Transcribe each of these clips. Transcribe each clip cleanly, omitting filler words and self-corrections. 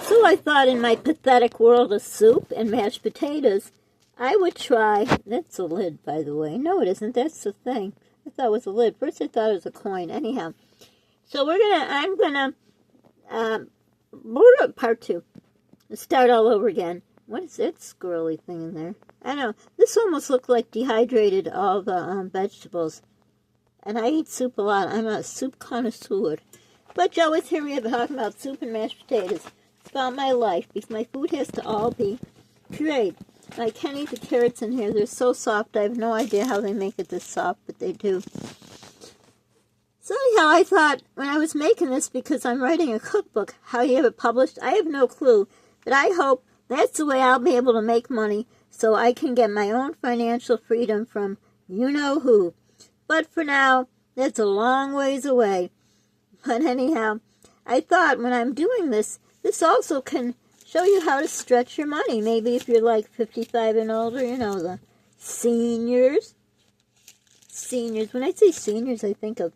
So I thought in my pathetic world of soup and mashed potatoes, I would try, that's a lid, by the way. No, it isn't. That's the thing. I thought it was a lid. First I thought it was a coin. Anyhow, so I'm gonna, part two. Start all over again. What is that squirrely thing in there? I don't know. This almost looked like dehydrated all the vegetables. And I eat soup a lot. I'm a soup connoisseur. But Joe is here. We have talking about soup and mashed potatoes. It's about my life because my food has to all be pureed. I can't eat the carrots in here. They're so soft. I have no idea how they make it this soft, but they do. So anyhow, I thought when I was making this, because I'm writing a cookbook, how you have it published, I have no clue. But I hope that's the way I'll be able to make money so I can get my own financial freedom from you-know-who. But for now, that's a long ways away. But anyhow, I thought when I'm doing this, this also can show you how to stretch your money. Maybe if you're like 55 and older, you know, the seniors. Seniors. When I say seniors, I think of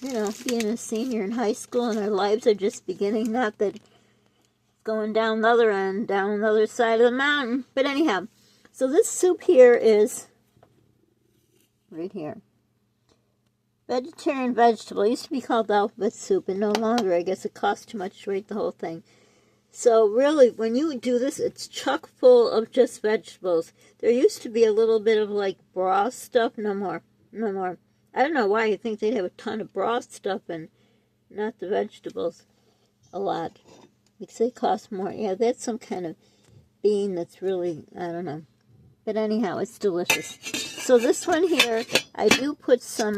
you know, being a senior in high school and our lives are just beginning. Not that it's going down the other end, down the other side of the mountain. But anyhow, so this soup here is right here. Vegetarian vegetable. It used to be called alphabet soup, and no longer. I guess it costs too much to write the whole thing. So really, when you do this, it's chock full of just vegetables. There used to be a little bit of like broth stuff. No more. No more. I don't know why you think they'd have a ton of broth stuff and not the vegetables a lot. Because they cost more. Yeah, that's some kind of bean that's really, I don't know. But anyhow, it's delicious. So this one here, I do put some,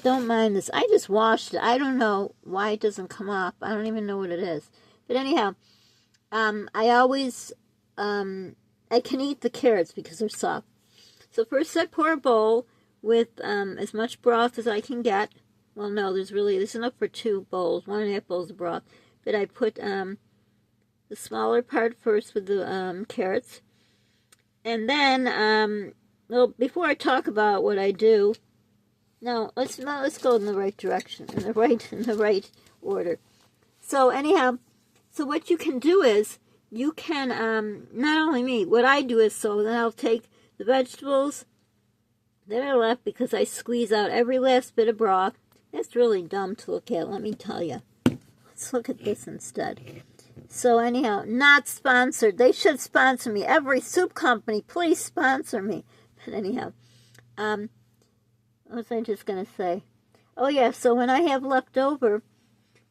don't mind this. I just washed it. I don't know why it doesn't come off. I don't even know what it is. But anyhow, I always, I can eat the carrots because they're soft. So first I pour a bowl with as much broth as I can get. Well, no, there's enough for 2 bowls, 1.5 bowls of broth. But I put the smaller part first with the carrots. And then, well, before I talk about what I do, let's go in the right direction, in the right order. So anyhow, so what you can do is you can not only me. What I do is then I'll take the vegetables that are left because I squeeze out every last bit of broth. That's really dumb to look at. Let me tell you. Let's look at this instead. So anyhow, not sponsored. They should sponsor me. Every soup company, please sponsor me. But anyhow, what was I just going to say? Oh yeah, so when I have left over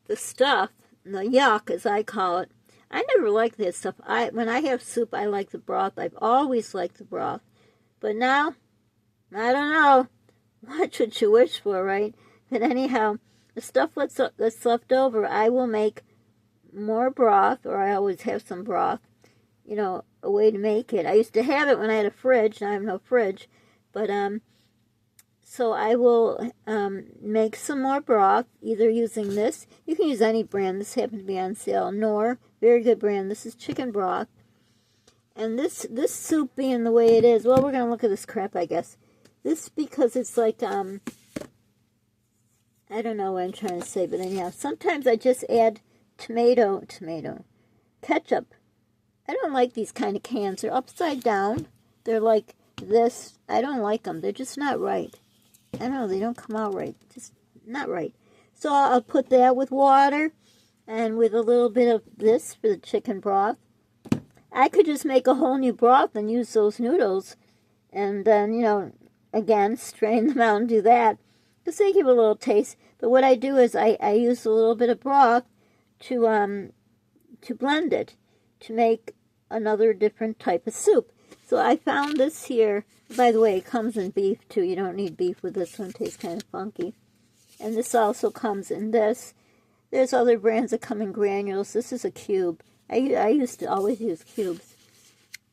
the stuff, the yuck as I call it, I never like that stuff. When I have soup, I like the broth. I've always liked the broth. But now, I don't know. Watch what you wish for, right? But anyhow, the stuff that's left over, I will make more broth, or I always have some broth, you know, a way to make it. I used to have it when I had a fridge. Now I have no fridge. But, so I will make some more broth, either using this. You can use any brand. This happened to be on sale. Knorr, very good brand. This is chicken broth. And this soup being the way it is, well, we're going to look at this crap, I guess. This, because it's like, I don't know what I'm trying to say, but anyhow, sometimes I just add tomato, ketchup. I don't like these kind of cans. They're upside down. They're like this. I don't like them. They're just not right. I don't know. They don't come out right. Just not right. So I'll put that with water and with a little bit of this for the chicken broth. I could just make a whole new broth and use those noodles and then, you know, again, strain them out and do that. Because they give a little taste. But what I do is I use a little bit of broth to blend it, to make another different type of soup. So I found this here. By the way, it comes in beef too. You don't need beef with this one. It tastes kind of funky. And this also comes in this. There's other brands that come in granules. This is a cube. I used to always use cubes.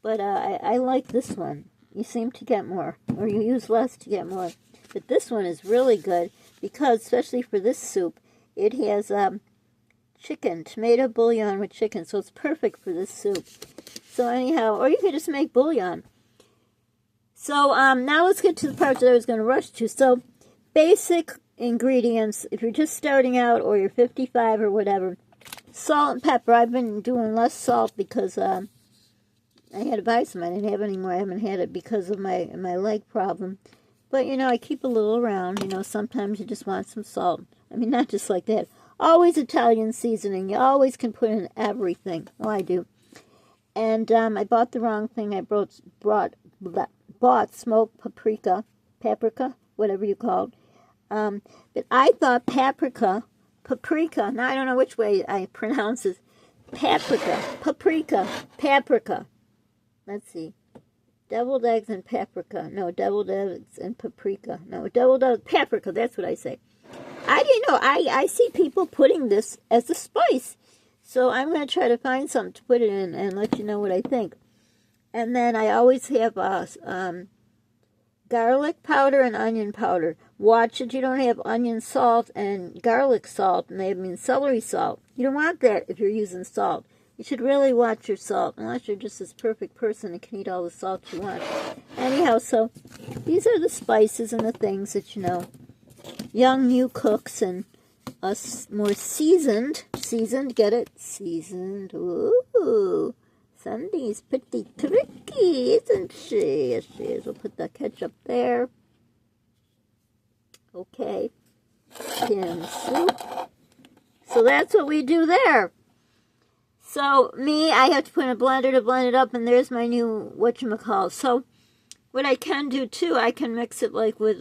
But I like this one. You seem to get more. Or you use less to get more. But this one is really good because, especially for this soup, it has chicken, tomato bouillon with chicken. So it's perfect for this soup. So anyhow, or you could just make bouillon. So now let's get to the part that I was going to rush to. So basic ingredients, if you're just starting out or you're 55 or whatever. Salt and pepper. I've been doing less salt because I had to buy some. I didn't have any more. I haven't had it because of my leg problem. But, you know, I keep a little around. You know, sometimes you just want some salt. I mean, not just like that. Always Italian seasoning. You always can put in everything. Well, I do. And I bought the wrong thing. I bought smoked paprika, whatever you call it. But I thought paprika, now I don't know which way I pronounce it. Paprika. Let's see. Deviled eggs and paprika. No, deviled eggs and paprika. No, deviled eggs, paprika, that's what I say. I didn't know. I see people putting this as a spice. So I'm going to try to find something to put it in and let you know what I think. And then I always have garlic powder and onion powder. Watch that you don't have onion salt and garlic salt, and I mean celery salt. You don't want that if you're using salt. You should really watch your salt, unless you're just this perfect person and can eat all the salt you want. Anyhow, so these are the spices and the things that, you know, young new cooks and us more seasoned, get it? Seasoned, ooh, Sandy's pretty tricky, isn't she? Yes, she is. We'll put the ketchup there. Okay, tin soup. So that's what we do there. So, I have to put in a blender to blend it up, and there's my new whatchamacallit. So, what I can do, too, I can mix it, like, with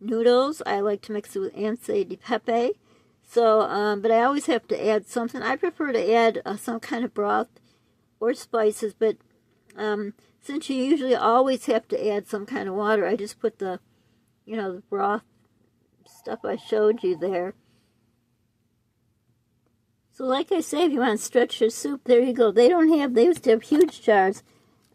noodles. I like to mix it with anse di pepe. So, but I always have to add something. I prefer to add some kind of broth or spices, but since you usually always have to add some kind of water, I just put the, you know, the broth stuff I showed you there. So like I say, if you want to stretch your soup, there you go. They used to have huge jars.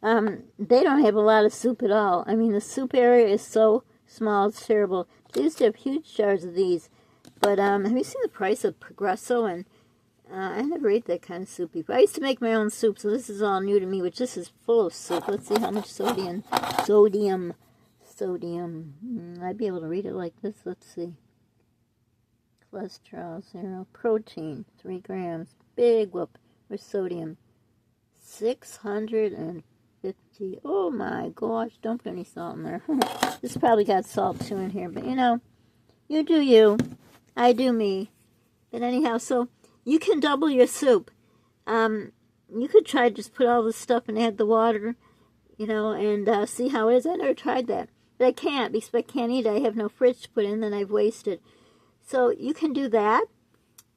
They don't have a lot of soup at all. I mean, the soup area is so small, it's terrible. They used to have huge jars of these. But have you seen the price of Progresso? And I never ate that kind of soup before. I used to make my own soup, so this is all new to me, which this is full of soup. Let's see how much sodium. I'd be able to read it like this. Let's see. Cholesterol, 0. Protein, 3 grams. Big whoop. Where's sodium? 650. Oh my gosh, don't put any salt in there. This probably got salt too in here, but you know, you do you. I do me. But anyhow, so you can double your soup. You could try to just put all this stuff and add the water, you know, and see how it is. I never tried that. But I can't because I can't eat it. I have no fridge to put in, then I've wasted. So you can do that,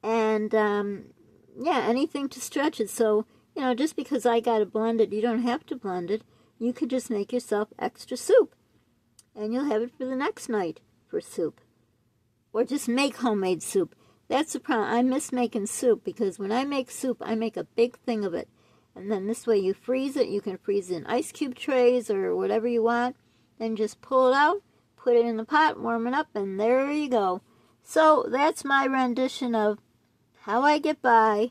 and yeah, anything to stretch it. So, you know, just because I got it blended, you don't have to blend it. You could just make yourself extra soup, and you'll have it for the next night for soup. Or just make homemade soup. That's the problem. I miss making soup, because when I make soup, I make a big thing of it. And then this way you freeze it. You can freeze it in ice cube trays or whatever you want. Then just pull it out, put it in the pot, warm it up, and there you go. So that's my rendition of how I get by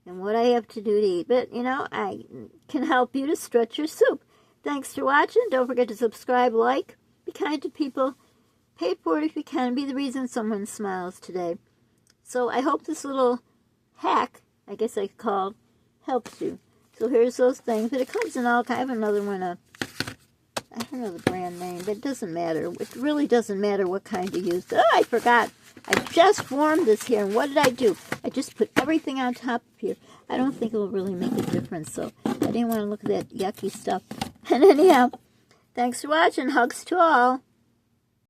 and what I have to do to eat. But, you know, I can help you to stretch your soup. Thanks for watching. Don't forget to subscribe, like, be kind to people, pay it forward if you can, be the reason someone smiles today. So I hope this little hack, I guess I could call it, helps you. So here's those things. But it comes in all kind of another one. I don't know the brand name, but it doesn't matter. It really doesn't matter what kind you use. Oh, I forgot. I just warmed this here, and what did I do? I just put everything on top of here. I don't think it will really make a difference, so I didn't want to look at that yucky stuff. And anyhow, thanks for watching. Hugs to all.